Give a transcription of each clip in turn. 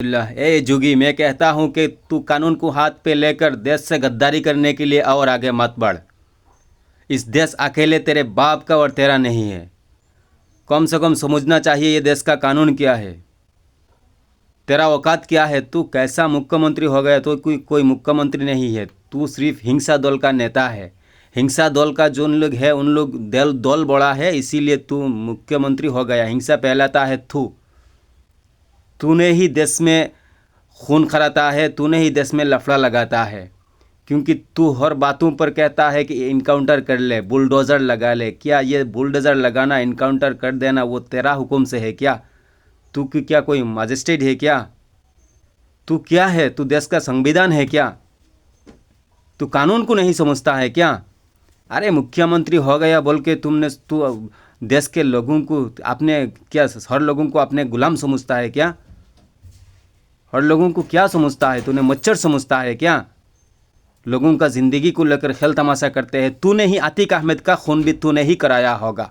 ए जुगी, मैं कहता हूँ कि तू कानून को हाथ पे लेकर देश से गद्दारी करने के लिए और आगे मत बढ़। इस देश अकेले तेरे बाप का और तेरा नहीं है। कम से कम समझना चाहिए ये देश का कानून क्या है, तेरा औकात क्या है। तू कैसा मुख्यमंत्री हो गया? तो कोई मुख्यमंत्री नहीं है, तू सिर्फ हिंसा दल का नेता है। हिंसा दल का जो लोग है उन लोग दल बड़ा है, इसीलिए तू मुख्यमंत्री हो गया। हिंसा फैलाता है तूने ही देश में खून खराता है, तूने ही देश में लफड़ा लगाता है, क्योंकि तू हर बातों पर कहता है कि इनकाउंटर कर ले, बुलडोज़र लगा ले। क्या ये बुलडोज़र लगाना, इनकाउंटर कर देना वो तेरा हुक्म से है क्या? तू क्या कोई मजिस्ट्रेट है क्या? तू क्या है? तू देश का संविधान है क्या? तू कानून को नहीं समझता है क्या? अरे मुख्यमंत्री हो गया बोल के तू देश के लोगों को अपने क्या, हर लोगों को अपने गुलाम समझता है क्या? हर लोगों को क्या समझता है? तूने मच्छर समझता है क्या? लोगों का ज़िंदगी को लेकर खेल तमाशा करते हैं। तूने ही अतीक अहमद का खून भी तूने ही कराया होगा।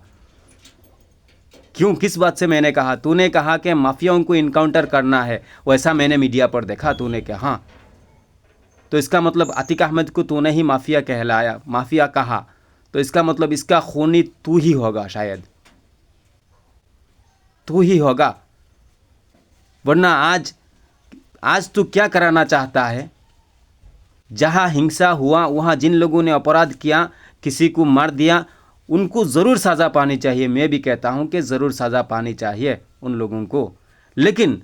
क्यों, किस बात से मैंने कहा? तूने कहा कि माफियाओं को इनकाउंटर करना है, वैसा मैंने मीडिया पर देखा। तूने कहा हाँ, तो इसका मतलब अतीक अहमद को तूने ही माफिया कहलाया, माफिया कहा, तो इसका मतलब इसका खूनी तू ही होगा, शायद तू ही होगा। वरना आज तू क्या कराना चाहता है? जहाँ हिंसा हुआ वहाँ जिन लोगों ने अपराध किया, किसी को मार दिया, उनको ज़रूर सज़ा पानी चाहिए। मैं भी कहता हूँ कि ज़रूर सज़ा पानी चाहिए उन लोगों को। लेकिन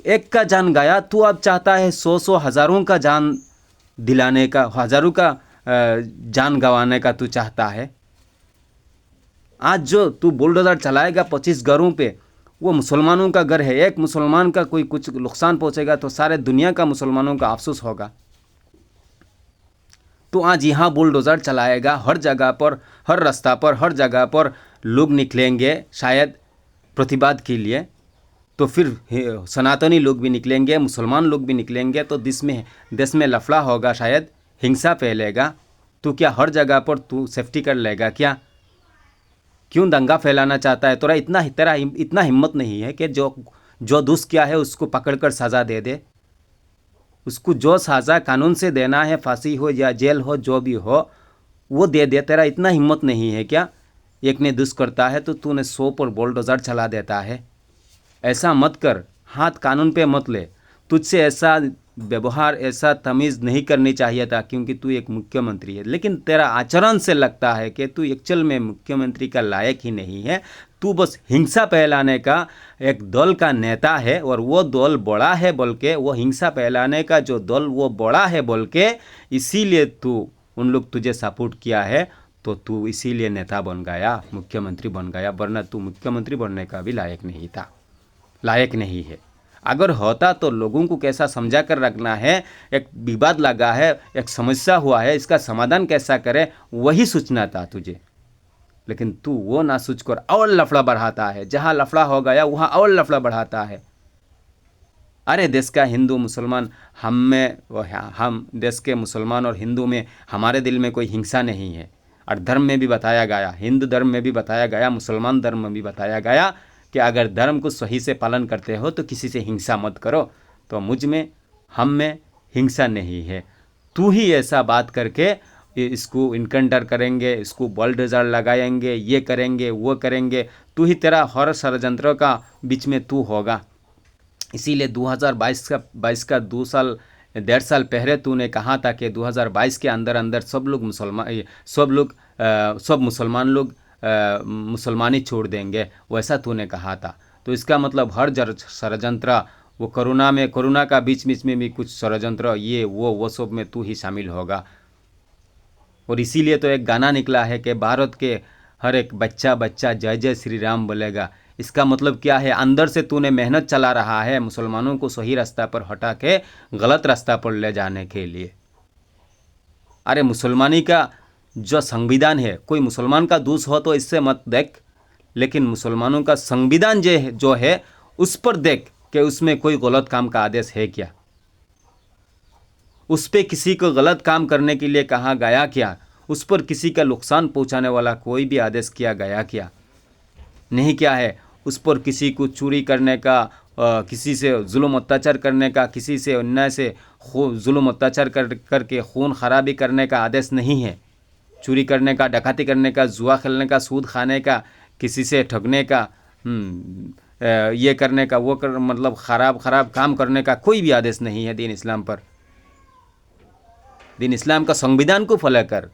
एक का जान गया, तू अब चाहता है सौ हज़ारों का जान दिलाने का, हज़ारों का जान गंवाने का तू चाहता है। आज जो तू बुलडोज़र चलाएगा 25 घरों पे, वो मुसलमानों का घर है। एक मुसलमान का कोई कुछ नुकसान पहुँचेगा तो सारे दुनिया का मुसलमानों का अफसोस होगा। तो आज यहाँ बुलडोज़र चलाएगा, हर जगह पर, हर रास्ता पर, हर जगह पर लोग निकलेंगे शायद प्रतिवाद के लिए। तो फिर सनातनी लोग भी निकलेंगे, मुसलमान लोग भी निकलेंगे, तो देश में लफड़ा होगा, शायद हिंसा फैलेगा। तो क्या हर जगह पर तू सेफ्टी कर लेगा क्या? क्यों दंगा फैलाना चाहता है? तेरा इतना हिम्मत नहीं है कि जो दुष्ट किया है उसको पकड़कर सज़ा दे दे। उसको जो सज़ा कानून से देना है, फांसी हो या जेल हो, जो भी हो वो दे दे। तेरा इतना हिम्मत नहीं है क्या? एक ने दुष्ट करता है तो तूने 100 पर बुलडोज़र चला देता है। ऐसा मत कर, हाथ कानून पे मत ले। तुझसे ऐसा व्यवहार, ऐसा तमीज़ नहीं करनी चाहिए था, क्योंकि तू एक मुख्यमंत्री है। लेकिन तेरा आचरण से लगता है कि तू एक्चुअल में मुख्यमंत्री का लायक ही नहीं है। तू बस हिंसा फैलाने का एक दल का नेता है, और वो दल बड़ा है बोल के, वो हिंसा फैलाने का जो दल वो बड़ा है बोल के, इसीलिए उन लोग तुझे सपोर्ट किया है, तो तू इसीलिए नेता बन गया, मुख्यमंत्री बन गया। वरना तू मुख्यमंत्री बनने का भी लायक नहीं था, लायक नहीं है। अगर होता तो लोगों को कैसा समझा कर रखना है, एक विवाद लगा है, एक समस्या हुआ है, इसका समाधान कैसा करे, वही सोचना था तुझे। लेकिन तू वो ना सोच कर और लफड़ा बढ़ाता है। जहाँ लफड़ा हो गया वहाँ और लफड़ा बढ़ाता है। अरे देश का हिंदू मुसलमान, हम देश के मुसलमान और हिंदू में हमारे दिल में कोई हिंसा नहीं है। और धर्म में भी बताया गया, हिंदू धर्म में भी बताया गया, मुसलमान धर्म में भी बताया गया कि अगर धर्म को सही से पालन करते हो तो किसी से हिंसा मत करो। तो मुझ में, हम में हिंसा नहीं है। तू ही ऐसा बात करके इसको इनकाउंटर करेंगे, इसको बुलडोज़र लगाएंगे, ये करेंगे, वो करेंगे, तू ही, तेरा हर षड्यंत्र का बीच में तू होगा। इसीलिए 2022 का 1.5 साल पहले तूने कहा था कि 2022 के अंदर अंदर सब मुसलमान लोग मुसलमानी छोड़ देंगे, वैसा तूने कहा था। तो इसका मतलब हर षड्यंत्र, वो कोरोना का बीच में भी कुछ षड्यंत्र, ये वो सब में तू ही शामिल होगा। और इसीलिए तो एक गाना निकला है कि भारत के हर एक बच्चा जय जय श्री राम बोलेगा। इसका मतलब क्या है? अंदर से तूने मेहनत चला रहा है मुसलमानों को सही रास्ता पर हटा के गलत रास्ता पर ले जाने के लिए। अरे मुसलमानी का जो संविधान है, कोई मुसलमान का दोष हो तो इससे मत देख, लेकिन मुसलमानों का संविधान जो है उस पर देख कि उसमें कोई गलत काम का आदेश है क्या, उस पर किसी को गलत काम करने के लिए कहा गया क्या, उस पर किसी का नुकसान पहुंचाने वाला कोई भी आदेश किया गया क्या? नहीं किया है। उस पर किसी को चोरी करने का, किसी से जुल्म अत्याचार करने का, किसी से अन्याय से जुल्म अत्याचार करके खून खराबी करने का आदेश नहीं है। चोरी करने का, डकैती करने का, जुआ खेलने का, सूद खाने का, किसी से ठगने का, ये करने का, वो कर मतलब खराब काम करने का कोई भी आदेश नहीं है दीन इस्लाम पर। दीन इस्लाम का संविधान को फॉलो कर।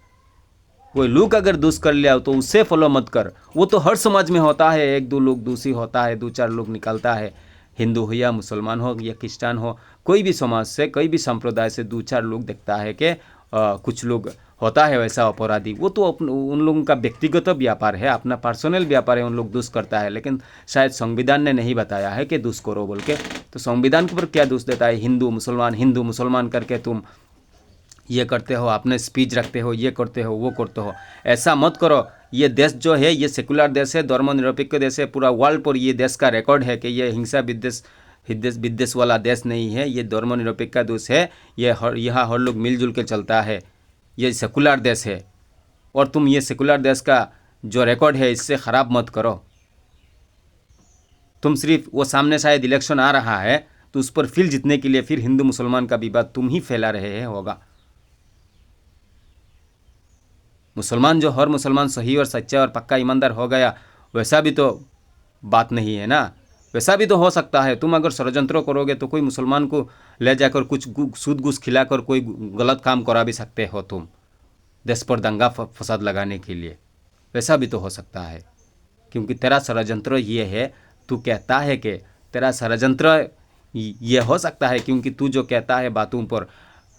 कोई लोग अगर दोष कर लिया तो उससे फॉलो मत कर। वो तो हर समाज में होता है, एक दो लोग दोषी होता है, दो चार लोग निकलता है, हिंदू हो या मुसलमान हो या क्रिस्चियन हो, कोई भी समाज से, कोई भी संप्रदाय से दो चार लोग देखता है कि कुछ लोग होता है वैसा अपराधी। वो तो उन लोगों का व्यक्तिगत व्यापार है, अपना पर्सनल व्यापार है, उन लोग दोष करता है। लेकिन शायद संविधान ने नहीं बताया है कि दोष करो बोल के। तो संविधान के ऊपर क्या दोष देता है? हिंदू मुसलमान करके तुम ये करते हो, अपने स्पीच रखते हो, ये करते हो, वो करते हो। ऐसा मत करो। ये देश जो है ये सेकुलर देश है, धर्मनिरपेक्ष देश है। पूरा वर्ल्ड पर ये देश का रिकॉर्ड है कि ये हिंसा विद्वेष वाला देश नहीं है, ये धर्मनिरपेक्ष का देश है। यहाँ हर लोग मिलजुल के चलता है। ये सेकुलर देश है और तुम ये सेकुलर देश का जो रिकॉर्ड है इससे ख़राब मत करो। तुम सिर्फ वो सामने शायद इलेक्शन आ रहा है तो उस पर फील जीतने के लिए फिर हिंदू मुसलमान का विवाद तुम ही फैला रहे हैं होगा। मुसलमान जो हर मुसलमान सही और सच्चा और पक्का ईमानदार हो गया वैसा भी तो बात नहीं है ना। वैसा भी तो हो सकता है। तुम अगर षड्यंत्र करोगे तो कोई मुसलमान को ले जाकर कुछ सूद घूस खिलाकर कोई गलत काम करा भी सकते हो तुम, देश पर दंगा फसाद लगाने के लिए। वैसा भी तो हो सकता है, क्योंकि तेरा षड्यंत्र ये है। तू कहता है कि तेरा षड्यंत्र ये हो सकता है क्योंकि तू जो कहता है बातों पर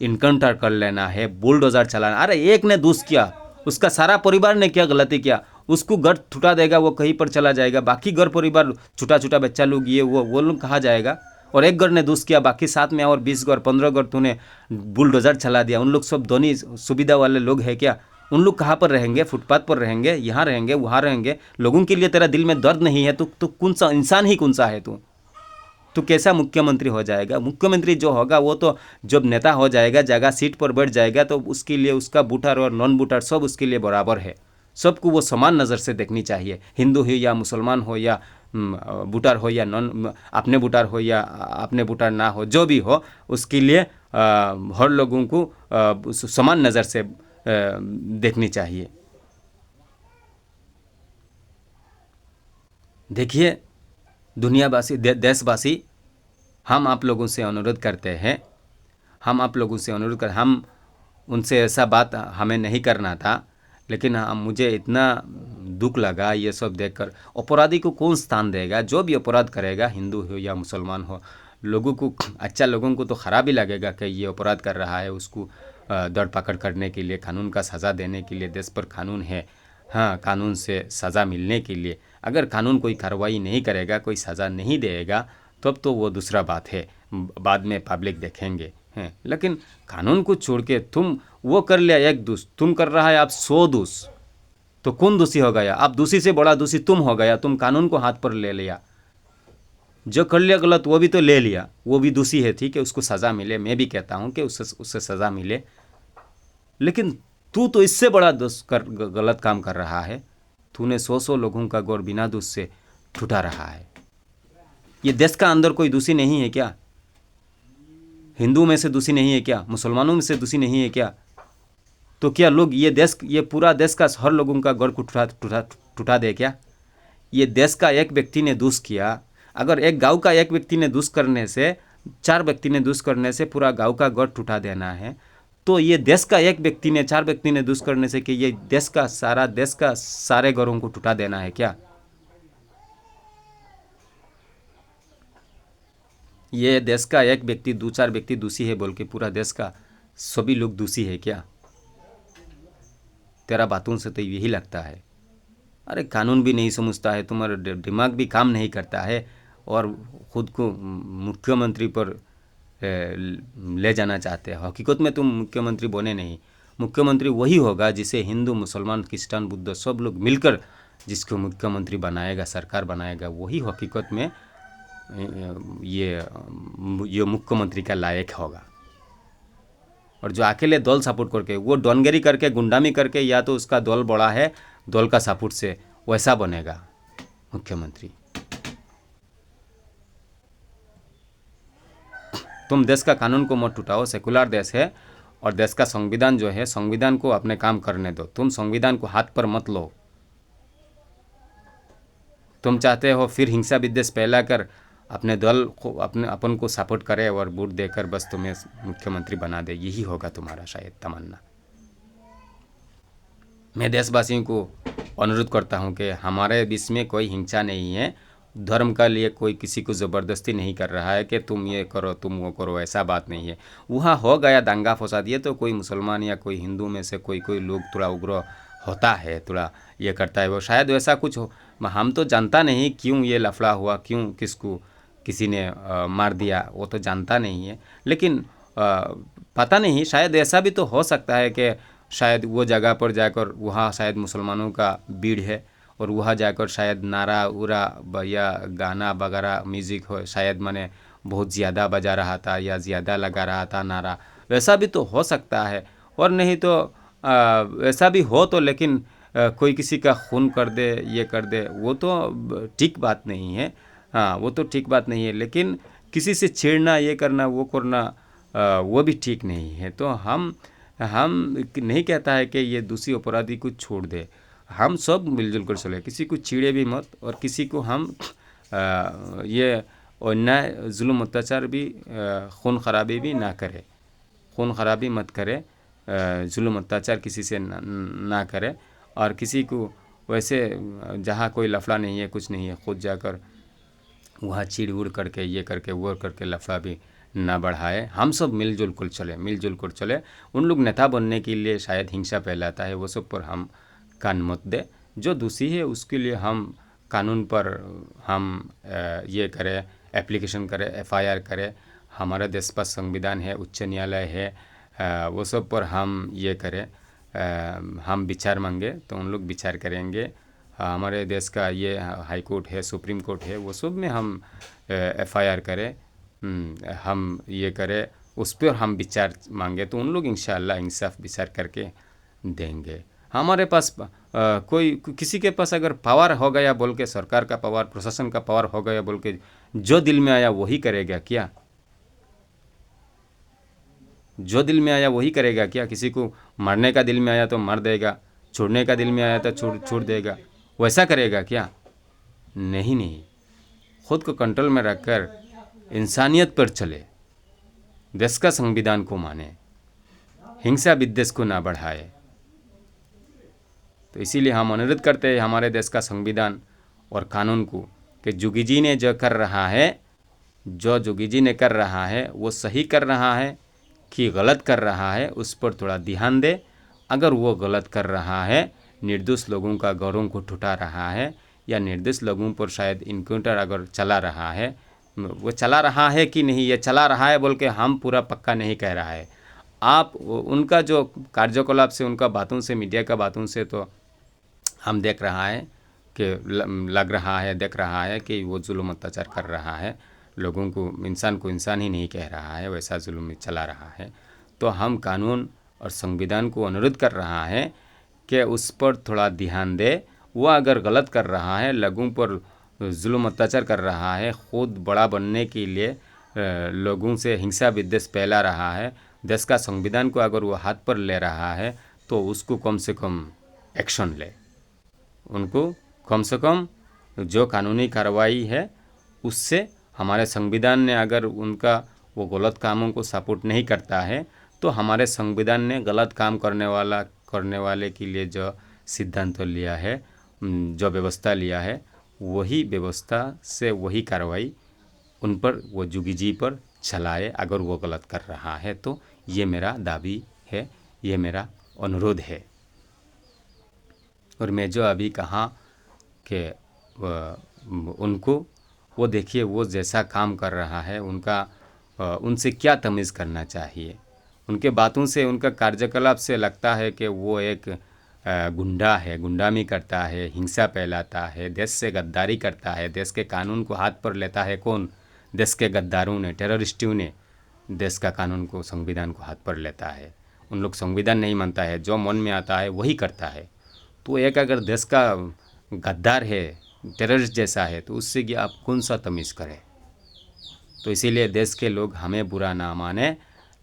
इनकाउंटर कर लेना है, बुलडोजर चलाना। अरे एक ने दोष किया, उसका सारा परिवार ने क्या गलती किया, उसको घर छुटा देगा, वो कहीं पर चला जाएगा। बाकी घर परिवार छोटा छोटा बच्चा लोग ये वो लोग कहाँ जाएगा? और एक घर ने दोष किया, बाकी साथ में और 20 घर 15 घर तूने बुलडोजर चला दिया। उन लोग सब धनी सुविधा वाले लोग हैं क्या? उन लोग कहाँ पर रहेंगे? फुटपाथ पर रहेंगे, यहाँ रहेंगे, वहाँ रहेंगे। लोगों के लिए तेरा दिल में दर्द नहीं है तो कौन सा इंसान ही कौन सा है तू? तो कैसा मुख्यमंत्री हो जाएगा? मुख्यमंत्री जो होगा वो तो जब नेता हो जाएगा, जगह सीट पर बैठ जाएगा, तो उसके लिए उसका वोटर और नॉन वोटर सब उसके लिए बराबर है। सबको वो समान नज़र से देखनी चाहिए। हिंदू हो या मुसलमान हो या वोटर हो या नॉन अपने वोटर हो या अपने वोटर ना हो, जो भी हो उसके लिए हर लोगों को समान नज़र से देखनी चाहिए। देखिए दुनियावासी, देशवासी, हम आप लोगों से अनुरोध करते हैं, हम उनसे ऐसा बात हमें नहीं करना था, लेकिन मुझे इतना दुख लगा ये सब देखकर। अपराधी को कौन स्थान देगा? जो भी अपराध करेगा, हिंदू हो या मुसलमान हो, लोगों को तो ख़राब ही लगेगा कि ये अपराध कर रहा है। उसको दर पकड़ करने के लिए, कानून का सज़ा देने के लिए, देश पर कानून है, हाँ, कानून से सज़ा मिलने के लिए। अगर कानून कोई कार्रवाई नहीं करेगा, कोई सज़ा नहीं देगा, तब तो वो दूसरा बात है, बाद में पब्लिक देखेंगे हैं। लेकिन कानून को छोड़ के तुम वो कर लिया एक दोष, तुम कर रहा है आप 100 दोष, तो कौन दोषी हो गया? आप दोषी से बड़ा दोषी तुम हो गया। तुम कानून को हाथ पर ले लिया, जो कर लिया गलत वो भी तो ले लिया, वो भी दोषी है, ठीक है, उसको सज़ा मिले। मैं भी कहता हूँ कि उससे सज़ा मिले, लेकिन तू तो इससे बड़ा गलत काम कर रहा है। तूने 100 लोगों का गौर बिना दोष से ठुटा रहा है। ये देश का अंदर कोई दोषी नहीं है क्या? हिंदू में से दोषी नहीं है क्या? मुसलमानों में से दोषी नहीं है क्या? तो क्या लोग ये पूरा देश का हर लोगों का गौर को ठुटा दे क्या? ये देश का एक व्यक्ति ने दोष किया, अगर एक गांव का एक व्यक्ति ने दोष करने से, 4 व्यक्ति ने दोष करने से पूरा गांव का गौर ठुटा देना है, तो ये देश का एक व्यक्ति ने, 4 व्यक्ति ने दोष करने से कि ये देश का सारे घरों को टूटा देना है क्या? ये देश का एक व्यक्ति, 2-4 व्यक्ति दोषी है बोल के पूरा देश का सभी लोग दोषी है क्या? तेरा बातों से तो यही लगता है। अरे कानून भी नहीं समझता है, तुम्हारा दिमाग भी काम नहीं करता है, और खुद को मुख्यमंत्री पर ले जाना चाहते हैं। हकीकत में तुम मुख्यमंत्री बने नहीं। मुख्यमंत्री वही होगा जिसे हिंदू, मुसलमान, क्रिश्चियन, बुद्ध सब लोग मिलकर जिसको मुख्यमंत्री बनाएगा, सरकार बनाएगा, वही हकीकत में ये मुख्यमंत्री का लायक होगा। और जो अकेले दल सपोर्ट करके, वो डॉनगिरी करके, गुंडामी करके, या तो उसका दल बड़ा है, दल का सपोर्ट से वैसा बनेगा मुख्यमंत्री। तुम देश का कानून को मत टूटाओ, सेकुलर देश है और देश का संविधान जो है, संविधान को अपने काम करने दो, तुम संविधान को हाथ पर मत लो। तुम चाहते हो फिर हिंसा विद्वेष फैलाकर अपने दल को अपन को सपोर्ट करे और वोट देकर बस तुम्हें मुख्यमंत्री बना दे, यही होगा तुम्हारा शायद तमन्ना। मैं देशवासियों को अनुरोध करता हूं कि हमारे बीच में कोई हिंसा नहीं है, धर्म का लिए कोई किसी को ज़बरदस्ती नहीं कर रहा है कि तुम ये करो तुम वो करो, ऐसा बात नहीं है। वहाँ हो गया दंगा फसाद, ये तो कोई मुसलमान या कोई हिंदू में से कोई कोई लोग थोड़ा उग्र होता है, थोड़ा ये करता है, वो शायद वैसा कुछ हो। हम तो जानता नहीं क्यों ये लफड़ा हुआ, क्यों किसको किसी ने मार दिया, वो तो जानता नहीं है। लेकिन पता नहीं, शायद ऐसा भी तो हो सकता है कि शायद वो जगह पर जाकर वहाँ शायद मुसलमानों का भीड़ है और वहाँ जाकर शायद नारा उरा या गाना वगैरह म्यूज़िक हो, शायद मैंने बहुत ज़्यादा बजा रहा था या ज़्यादा लगा रहा था नारा, वैसा भी तो हो सकता है। और नहीं तो ऐसा भी हो तो, लेकिन कोई किसी का खून कर दे, ये कर दे, वो तो ठीक बात नहीं है। हाँ, वो तो ठीक बात नहीं है, लेकिन किसी से छेड़ना, ये करना, वो करना, वो भी ठीक नहीं है। तो हम नहीं कहता है कि ये दूसरी अपराधी को छोड़ दे, हम सब मिलजुल कर चले, किसी को छेड़े भी मत और किसी को हम ये अन्याय जुल्म अत्याचार भी खून खराबी भी ना करे, खून खराबी मत करे, जुल्म अत्याचार किसी से ना करे। और किसी को वैसे जहाँ कोई लफड़ा नहीं है, कुछ नहीं है, खुद जाकर वहाँ चिड़ उड़ करके ये करके वो करके लफड़ा भी ना बढ़ाए। हम सब मिलजुल कर चले, मिलजुल कर चले। उन लोग नेता बनने के लिए शायद हिंसा फैलाता है, वो सब पर हम कान मत दे। जो दोषी है उसके लिए हम कानून पर हम ये करें, एप्लीकेशन करें, एफआईआर करें। हमारा देश पर संविधान है, उच्च न्यायालय है, वो सब पर हम ये करें, हम विचार मांगे तो उन लोग विचार करेंगे। हमारे देश का ये हाई कोर्ट है, सुप्रीम कोर्ट है, वो सब में हम एफआईआर करें, हम ये करें, उस पर हम विचार मांगे तो उन लोग इंशाअल्लाह इंसाफ विचार करके देंगे। हमारे पास कोई किसी के पास अगर पावर हो गया बोल के, सरकार का पावर, प्रशासन का पावर हो गया बोल के जो दिल में आया वही करेगा क्या? जो दिल में आया वही करेगा क्या? किसी को मारने का दिल में आया तो मार देगा, छोड़ने का दिल में आया तो छोड़ देगा, वैसा करेगा क्या? नहीं नहीं, खुद को कंट्रोल में रखकर इंसानियत पर चले, देश का संविधान को माने, हिंसा विद्वेष को ना बढ़ाए। तो इसीलिए हम अनुरोध करते हैं हमारे देश का संविधान और कानून को कि जोगी जी ने जो कर रहा है, जो जोगी जी ने कर रहा है वो सही कर रहा है कि गलत कर रहा है, उस पर थोड़ा ध्यान दे। अगर वो गलत कर रहा है, निर्दोष लोगों का घरों को ठुटा रहा है या निर्दोष लोगों पर शायद इनकाउंटर अगर चला रहा है, वो चला रहा है कि नहीं, ये चला रहा है बोल के हम पूरा पक्का नहीं कह रहा है। आप उनका जो कार्यकलाप से, उनका बातों से, मीडिया का बातों से तो हम देख रहा है कि लग रहा है, देख रहा है कि वो जुल्म अत्याचार कर रहा है, लोगों को इंसान ही नहीं कह रहा है, वैसा जुल्म चला रहा है। तो हम कानून और संविधान को अनुरोध कर रहा है कि उस पर थोड़ा ध्यान दे। वो अगर गलत कर रहा है, लोगों पर जुल्म अत्याचार कर रहा है, खुद बड़ा बनने के लिए लोगों से हिंसा विद्वेष फैला रहा है, देश का संविधान को अगर वो हाथ पर ले रहा है तो उसको कम से कम एक्शन ले, उनको कम से कम जो कानूनी कार्रवाई है उससे। हमारे संविधान ने अगर उनका वो गलत कामों को सपोर्ट नहीं करता है तो हमारे संविधान ने गलत काम करने वाले के लिए जो सिद्धांत लिया है, जो व्यवस्था लिया है, वही व्यवस्था से वही कार्रवाई उन पर, वो जोगी जी पर चलाए अगर वो गलत कर रहा है तो। ये मेरा दावी है, ये मेरा अनुरोध है। और मैं जो अभी कहा कि उनको वो देखिए, वो जैसा काम कर रहा है, उनसे क्या तमीज़ करना चाहिए। उनके बातों से, उनका कार्यकलाप से लगता है कि वो एक गुंडा है, गुंडामी करता है, हिंसा फैलाता है, देश से गद्दारी करता है, देश के कानून को हाथ पर लेता है। कौन? देश के गद्दारों ने, टेररिस्टों ने देश का कानून को, संविधान को हाथ पर लेता है। उन लोग संविधान नहीं मानता है, जो मन में आता है वही करता है। तो एक अगर देश का गद्दार है, टेररिस्ट जैसा है, तो उससे कि आप कौन सा तमीज़ करें? तो इसीलिए देश के लोग हमें बुरा ना माने,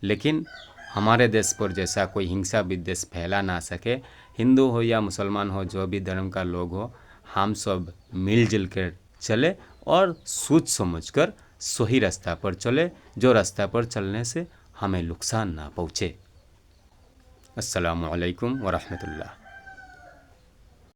लेकिन हमारे देश पर जैसा कोई हिंसा विद्वेष फैला ना सके। हिंदू हो या मुसलमान हो, जो भी धर्म का लोग हो, हम सब मिलजुल कर चले और सोच समझ कर सही रास्ता पर चले, जो रास्ता पर चलने से हमें नुकसान ना पहुँचे। अस्सलामु अलैकुम व रहमतुल्लाह।